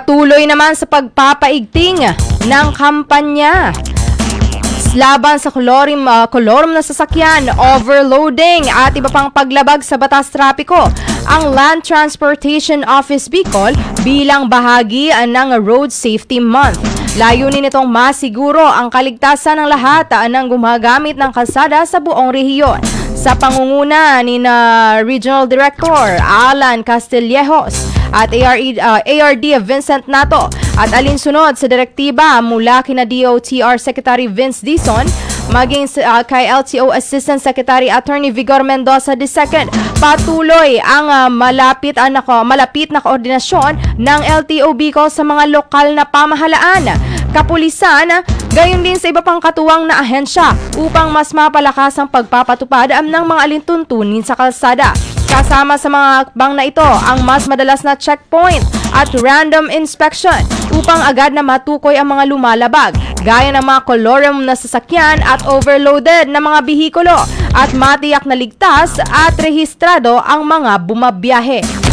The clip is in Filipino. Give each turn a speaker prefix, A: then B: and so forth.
A: Patuloy naman sa pagpapaigting ng kampanya laban sa kolorum na sasakyan, overloading at iba pang paglabag sa batas trapiko ang Land Transportation Office Bicol bilang bahagi ng Road Safety Month. Layunin nitong masiguro ang kaligtasan ng lahat ng gumagamit ng kalsada sa buong rehiyon. Sa pangunguna ni Regional Director Alan Castillejos at ARD Vincent Nato at alinsunod sa direktiba mula kina DOTR Secretary Vince Dizon maging kay LTO Assistant Secretary Attorney Vigor Mendoza II, patuloy ang malapit na koordinasyon ng LTO Bicol sa mga lokal na pamahalaan, kapulisan, gayon din sa iba pang katuwang na ahensya upang mas mapalakas ang pagpapatupad ng mga alintuntunin sa kalsada. Kasama sa mga hakbang na ito ang mas madalas na checkpoint at random inspection upang agad na matukoy ang mga lumalabag, gaya ng mga kolorum na sasakyan at overloaded na mga bihikulo at matiyak na ligtas at rehistrado ang mga bumabiyahe.